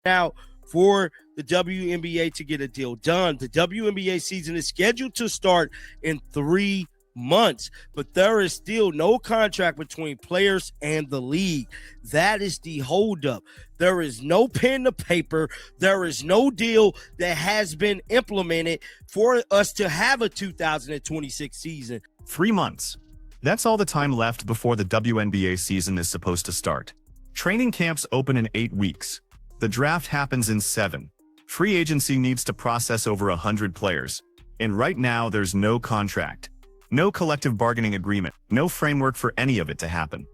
out for the WNBA to get a deal done. The WNBA season is scheduled to start in 3 months, but there is still no contract between players and the league. That is the holdup. There is no pen to paper. There is no deal that has been implemented for us to have a 2026 season. 3 months. That's all the time left before the WNBA season is supposed to start. Training camps open in 8 weeks. The draft happens in 7. Free agency needs to process over 100 players. And right now, there's no contract. No collective bargaining agreement. No framework for any of it to happen.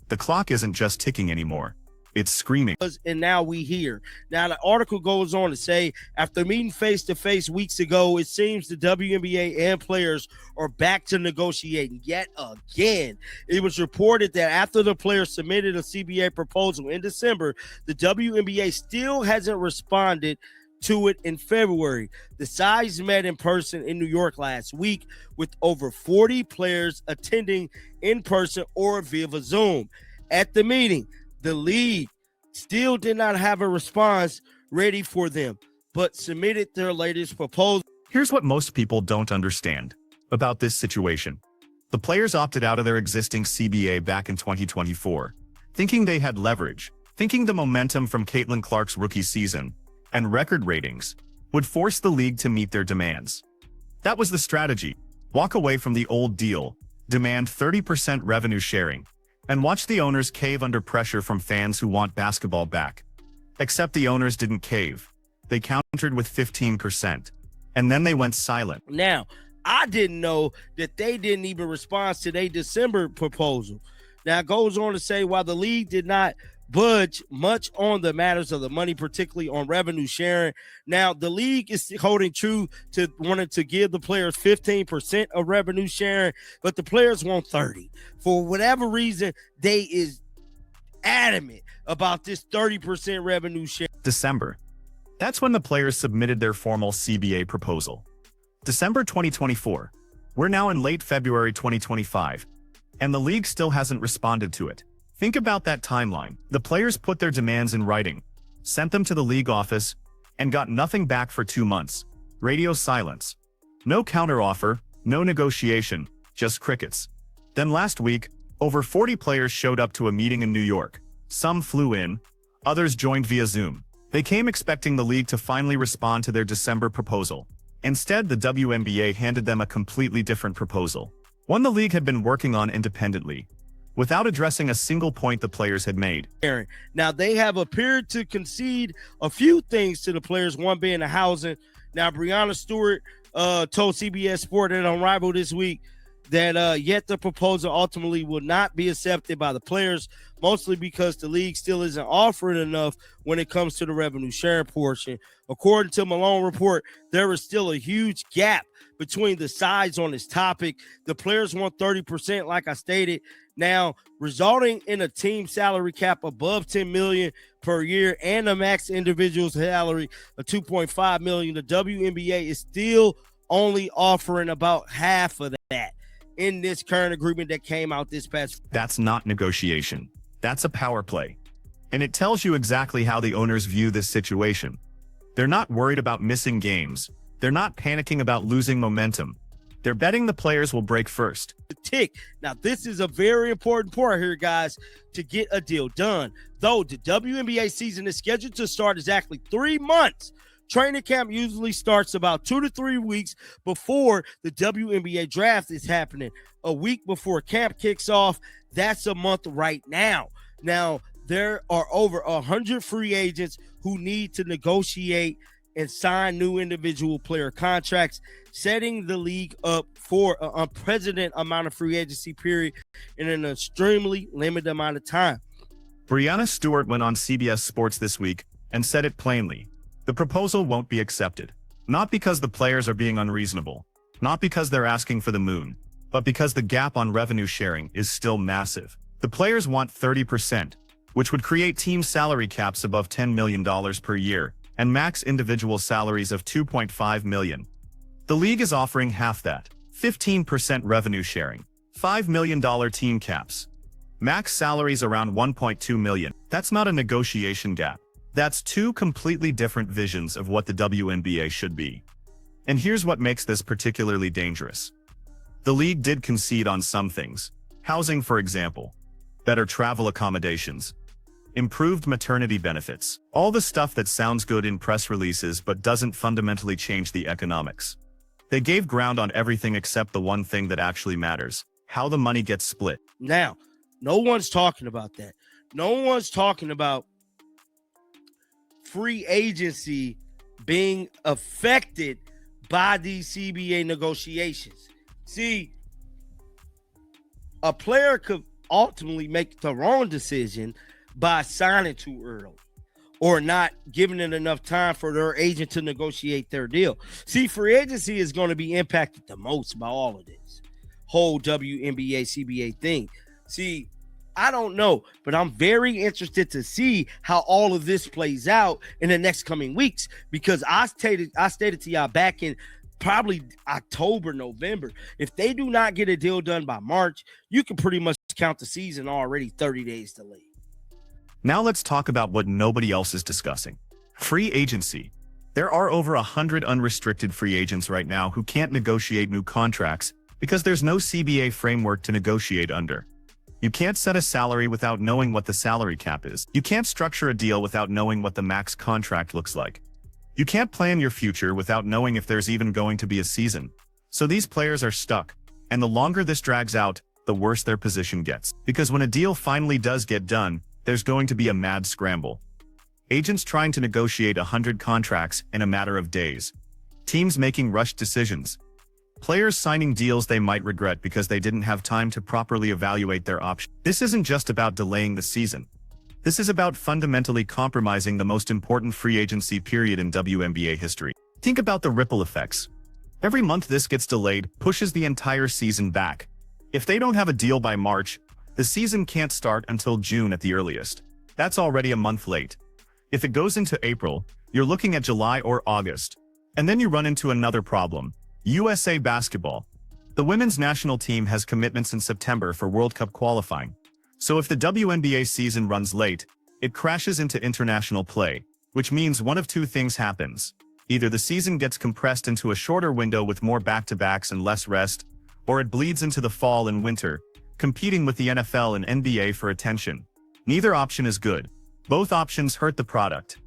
The clock isn't just ticking anymore. It's screaming. And now we hear. Now the article goes on to say, after meeting face-to-face weeks ago, it seems the WNBA and players are back to negotiating yet again. It was reported that after the players submitted a CBA proposal in December, the WNBA still hasn't responded to it in February. The sides met in person in New York last week with over 40 players attending in person or via Zoom. At the meeting, the league still did not have a response ready for them, but submitted their latest proposal. Here's what most people don't understand about this situation. The players opted out of their existing CBA back in 2024, thinking they had leverage, thinking the momentum from Caitlin Clark's rookie season and record ratings would force the league to meet their demands. That was the strategy. Walk away from the old deal, demand 30% revenue sharing, and watch the owners cave under pressure from fans who want basketball back. Except the owners didn't cave. They countered with 15%, and then they went silent. Now, I didn't know that they didn't even respond to their December proposal. Now, it goes on to say, while the league did not budge much on the matters of the money, particularly on revenue sharing. Now, the league is holding true to wanting to give the players 15% of revenue sharing, but the players want 30. For whatever reason, they is adamant about this 30% revenue share. December. That's when the players submitted their formal CBA proposal. December 2024. We're now in late February 2025, and the league still hasn't responded to it. Think about that timeline. The players put their demands in writing, sent them to the league office, and got nothing back for 2 months. Radio silence. No counteroffer, no negotiation, just crickets. Then last week, over 40 players showed up to a meeting in New York. Some flew in, others joined via Zoom. They came expecting the league to finally respond to their December proposal. Instead, the WNBA handed them a completely different proposal, one the league had been working on independently, without addressing a single point the players had made. Now, they have appeared to concede a few things to the players, one being the housing. Now, Breanna Stewart told CBS Sport and Unrivaled this week that yet the proposal ultimately will not be accepted by the players, mostly because the league still isn't offering enough when it comes to the revenue sharing portion. According to Malone report, there is still a huge gap between the sides on this topic. The players want 30%, like I stated, now resulting in a team salary cap above $10 million per year and a max individual salary of $2.5 million. The WNBA is still only offering about half of that in this current agreement that came out this past. That's not negotiation. That's a power play. And it tells you exactly how the owners view this situation. They're not worried about missing games. They're not panicking about losing momentum. They're betting the players will break first. Tick. Now, this is a very important part here, guys, to get a deal done. Though the WNBA season is scheduled to start exactly 3 months, training camp usually starts about 2 to 3 weeks before the WNBA draft is happening. A week before camp kicks off, that's a month right now. Now, there are over 100 free agents who need to negotiate and sign new individual player contracts, setting the league up for an unprecedented amount of free agency period in an extremely limited amount of time. Breanna Stewart went on CBS Sports this week and said it plainly. The proposal won't be accepted. Not because the players are being unreasonable, not because they're asking for the moon, but because the gap on revenue sharing is still massive. The players want 30%, which would create team salary caps above $10 million per year and max individual salaries of $2.5 million. The league is offering half that, 15% revenue sharing, $5 million team caps, max salaries around $1.2 million. That's not a negotiation gap. That's two completely different visions of what the WNBA should be. And here's what makes this particularly dangerous. The league did concede on some things. Housing, for example. Better travel accommodations. Improved maternity benefits. All the stuff that sounds good in press releases but doesn't fundamentally change the economics. They gave ground on everything except the one thing that actually matters: how the money gets split. Now, no one's talking about that. No one's talking about free agency being affected by these CBA negotiations. See, a player could ultimately make the wrong decision by signing too early or not giving it enough time for their agent to negotiate their deal. See, free agency is going to be impacted the most by all of this whole WNBA CBA thing. See, I don't know, but I'm very interested to see how all of this plays out in the next coming weeks, because I stated to y'all back in probably October, November, if they do not get a deal done by March, you can pretty much count the season already 30 days delayed. Now let's talk about what nobody else is discussing. Free agency. There are over 100 unrestricted free agents right now who can't negotiate new contracts because there's no CBA framework to negotiate under. You can't set a salary without knowing what the salary cap is. You can't structure a deal without knowing what the max contract looks like. You can't plan your future without knowing if there's even going to be a season. So these players are stuck, and the longer this drags out, the worse their position gets. Because when a deal finally does get done, there's going to be a mad scramble. Agents trying to negotiate 100 contracts in a matter of days. Teams making rushed decisions. Players signing deals they might regret because they didn't have time to properly evaluate their options. This isn't just about delaying the season. This is about fundamentally compromising the most important free agency period in WNBA history. Think about the ripple effects. Every month this gets delayed pushes the entire season back. If they don't have a deal by March, the season can't start until June at the earliest. That's already a month late. If it goes into April, you're looking at July or August. And then you run into another problem. USA Basketball. The women's national team has commitments in September for World Cup qualifying. So if the WNBA season runs late, it crashes into international play, which means one of two things happens. Either the season gets compressed into a shorter window with more back-to-backs and less rest, or it bleeds into the fall and winter, competing with the NFL and NBA for attention. Neither option is good. Both options hurt the product.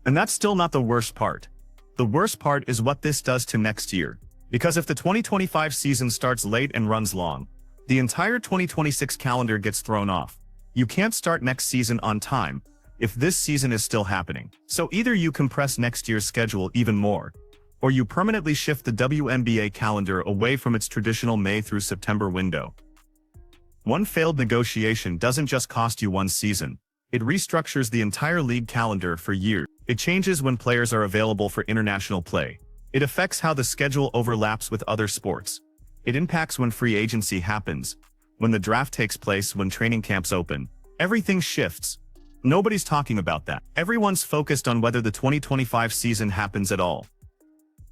And that's still not the worst part. The worst part is what this does to next year. Because if the 2025 season starts late and runs long, the entire 2026 calendar gets thrown off. You can't start next season on time if this season is still happening. So either you compress next year's schedule even more, or you permanently shift the WNBA calendar away from its traditional May through September window. One failed negotiation doesn't just cost you one season. It restructures the entire league calendar for years. It changes when players are available for international play. It affects how the schedule overlaps with other sports. It impacts when free agency happens, when the draft takes place, when training camps open. Everything shifts. Nobody's talking about that. Everyone's focused on whether the 2025 season happens at all.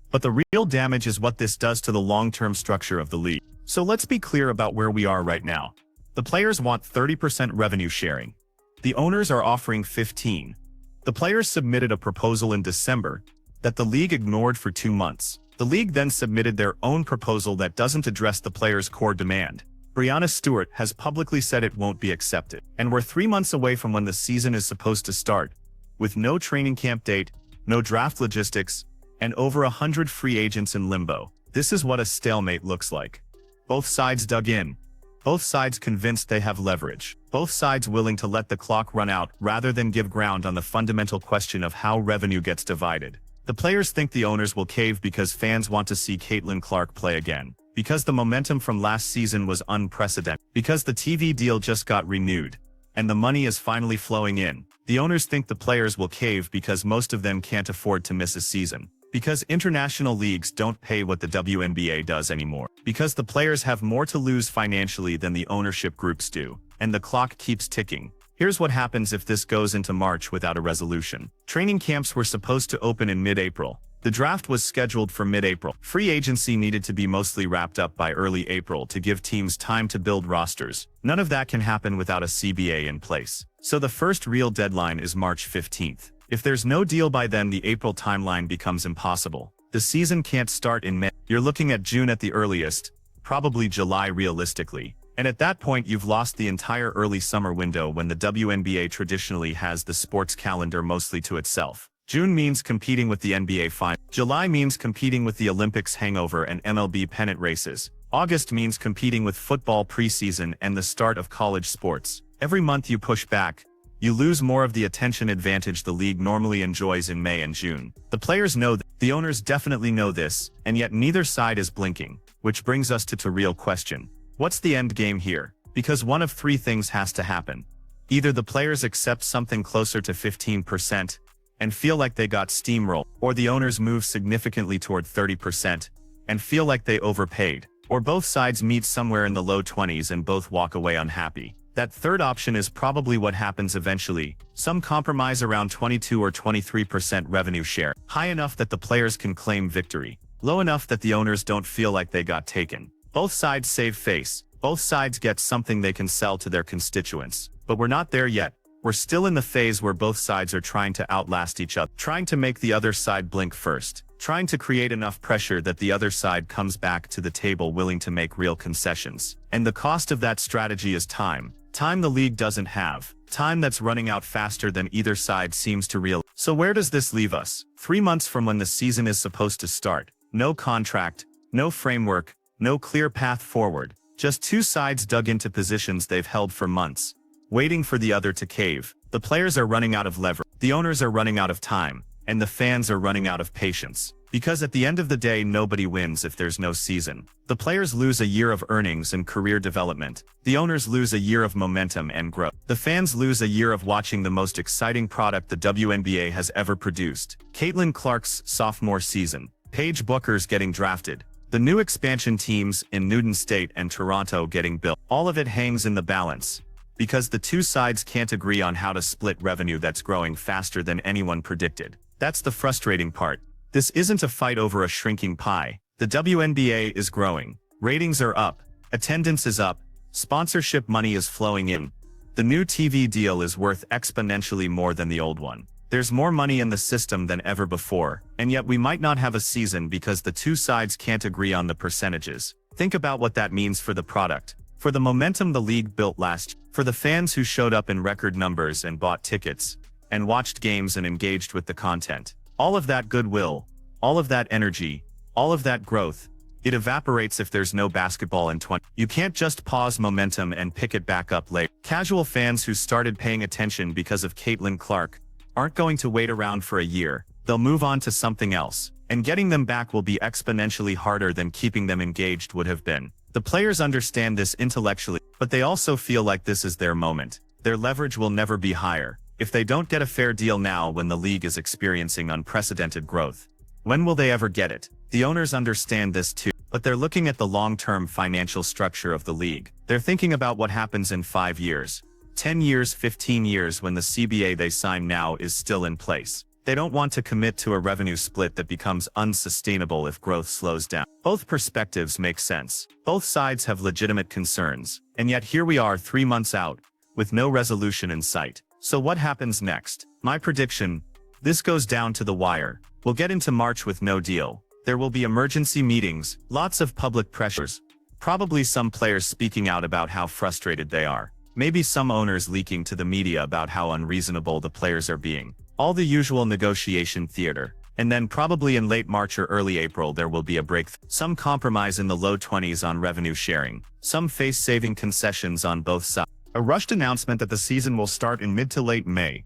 But the real damage is what this does to the long-term structure of the league. So let's be clear about where we are right now. The players want 30% revenue sharing. The owners are offering 15%. The players submitted a proposal in December that the league ignored for 2 months. The league then submitted their own proposal that doesn't address the players' core demand. Breanna Stewart has publicly said it won't be accepted. And we're 3 months away from when the season is supposed to start, with no training camp date, no draft logistics, and over 100 free agents in limbo. This is what a stalemate looks like. Both sides dug in. Both sides convinced they have leverage. Both sides willing to let the clock run out rather than give ground on the fundamental question of how revenue gets divided. The players think the owners will cave because fans want to see Caitlin Clark play again. Because the momentum from last season was unprecedented. Because the TV deal just got renewed. And the money is finally flowing in. The owners think the players will cave because most of them can't afford to miss a season. Because international leagues don't pay what the WNBA does anymore. Because the players have more to lose financially than the ownership groups do. And the clock keeps ticking. Here's what happens if this goes into March without a resolution. Training camps were supposed to open in mid-April. The draft was scheduled for mid-April. Free agency needed to be mostly wrapped up by early April to give teams time to build rosters. None of that can happen without a CBA in place. So the first real deadline is March 15th. If there's no deal by then, the April timeline becomes impossible. The season can't start in May. You're looking at June at the earliest, probably July realistically. And at that point, you've lost the entire early summer window when the WNBA traditionally has the sports calendar mostly to itself. June means competing with the NBA Finals. July means competing with the Olympics hangover and MLB pennant races. August means competing with football preseason and the start of college sports. Every month you push back, you lose more of the attention advantage the league normally enjoys in May and June. The players know that, the owners definitely know this, and yet neither side is blinking. Which brings us to the real question. What's the end game here? Because one of three things has to happen. Either the players accept something closer to 15% and feel like they got steamrolled, or the owners move significantly toward 30% and feel like they overpaid, or both sides meet somewhere in the low 20s and both walk away unhappy. That third option is probably what happens eventually, some compromise around 22 or 23% revenue share, high enough that the players can claim victory, low enough that the owners don't feel like they got taken. Both sides save face, both sides get something they can sell to their constituents. But we're not there yet. We're still in the phase where both sides are trying to outlast each other, trying to make the other side blink first, trying to create enough pressure that the other side comes back to the table willing to make real concessions. And the cost of that strategy is time. Time the league doesn't have. Time that's running out faster than either side seems to realize. So where does this leave us? 3 months from when the season is supposed to start. No contract, no framework, no clear path forward. Just two sides dug into positions they've held for months, waiting for the other to cave. The players are running out of leverage, the owners are running out of time, and the fans are running out of patience. Because at the end of the day, nobody wins if there's no season. The players lose a year of earnings and career development. The owners lose a year of momentum and growth. The fans lose a year of watching the most exciting product the WNBA has ever produced. Caitlin Clark's sophomore season. Paige Buecher's getting drafted. The new expansion teams in Newton State and Toronto getting built. All of it hangs in the balance, because the two sides can't agree on how to split revenue that's growing faster than anyone predicted. That's the frustrating part. This isn't a fight over a shrinking pie. The WNBA is growing. Ratings are up. Attendance is up. Sponsorship money is flowing in. The new TV deal is worth exponentially more than the old one. There's more money in the system than ever before, and yet we might not have a season because the two sides can't agree on the percentages. Think about what that means for the product, for the momentum the league built last year, for the fans who showed up in record numbers and bought tickets, and watched games and engaged with the content. All of that goodwill, all of that energy, all of that growth, it evaporates if there's no basketball in 20. You can't just pause momentum and pick it back up later. Casual fans who started paying attention because of Caitlin Clark aren't going to wait around for a year. They'll move on to something else, and getting them back will be exponentially harder than keeping them engaged would have been. The players understand this intellectually, but they also feel like this is their moment. Their leverage will never be higher. If they don't get a fair deal now when the league is experiencing unprecedented growth, when will they ever get it? The owners understand this too, but they're looking at the long-term financial structure of the league. They're thinking about what happens in 5 years, 10 years, 15 years when the CBA they sign now is still in place. They don't want to commit to a revenue split that becomes unsustainable if growth slows down. Both perspectives make sense. Both sides have legitimate concerns, and yet here we are 3 months out, with no resolution in sight. So what happens next? My prediction: this goes down to the wire. We'll get into March with no deal. There will be emergency meetings, lots of public pressures, probably some players speaking out about how frustrated they are. Maybe some owners leaking to the media about how unreasonable the players are being. All the usual negotiation theater. And then probably in late March or early April there will be a breakthrough. Some compromise in the low 20s on revenue sharing. Some face-saving concessions on both sides. A rushed announcement that the season will start in mid to late May.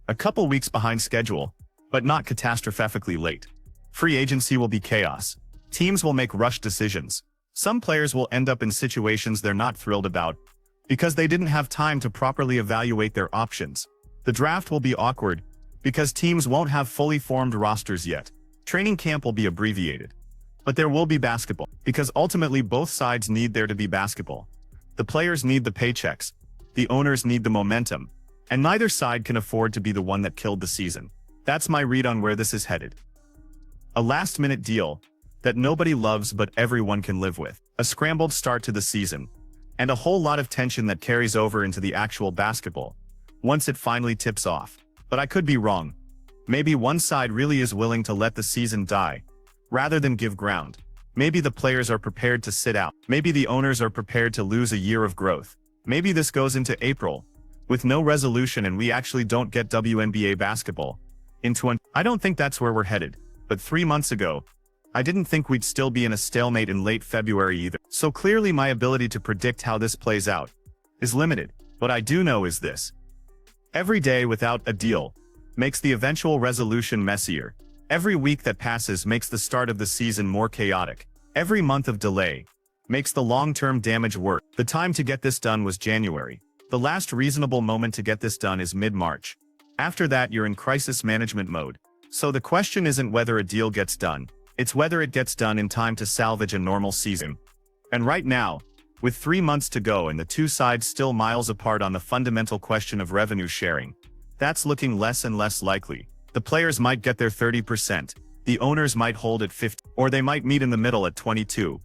A couple weeks behind schedule, but not catastrophically late. Free agency will be chaos. Teams will make rushed decisions. Some players will end up in situations they're not thrilled about, because they didn't have time to properly evaluate their options. The draft will be awkward, because teams won't have fully formed rosters yet. Training camp will be abbreviated. But there will be basketball, because ultimately both sides need there to be basketball. The players need the paychecks. The owners need the momentum. And neither side can afford to be the one that killed the season. That's my read on where this is headed. A last-minute deal that nobody loves but everyone can live with. A scrambled start to the season. And a whole lot of tension that carries over into the actual basketball once it finally tips off. But I could be wrong. Maybe one side really is willing to let the season die, rather than give ground. Maybe the players are prepared to sit out. Maybe the owners are prepared to lose a year of growth. Maybe this goes into April, with no resolution, and we actually don't get WNBA basketball. I don't think that's where we're headed, but 3 months ago, I didn't think we'd still be in a stalemate in late February either. So clearly my ability to predict how this plays out is limited. What I do know is this. Every day without a deal makes the eventual resolution messier. Every week that passes makes the start of the season more chaotic. Every month of delay makes the long-term damage worse. The time to get this done was January. The last reasonable moment to get this done is mid-March. After that, you're in crisis management mode. So the question isn't whether a deal gets done. It's whether it gets done in time to salvage a normal season. And right now, with 3 months to go and the two sides still miles apart on the fundamental question of revenue sharing, that's looking less and less likely. The players might get their 30%, the owners might hold at 50, or they might meet in the middle at 22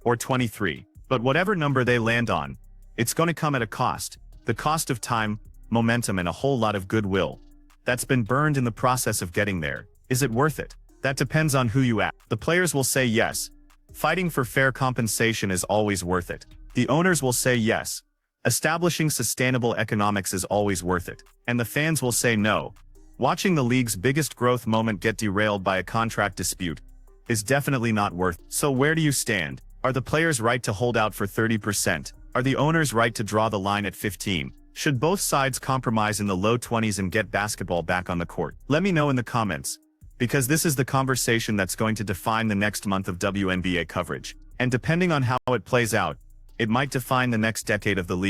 or 23. But whatever number they land on, it's going to come at a cost. The cost of time, momentum, and a whole lot of goodwill that's been burned in the process of getting there. Is it worth it? That depends on who you ask. The players will say yes. Fighting for fair compensation is always worth it. The owners will say yes. Establishing sustainable economics is always worth it. And the fans will say no. Watching the league's biggest growth moment get derailed by a contract dispute is definitely not worth it. So where do you stand? Are the players right to hold out for 30%? Are the owners right to draw the line at 15? Should both sides compromise in the low 20s and get basketball back on the court? Let me know in the comments, because this is the conversation that's going to define the next month of WNBA coverage. And depending on how it plays out, it might define the next decade of the league.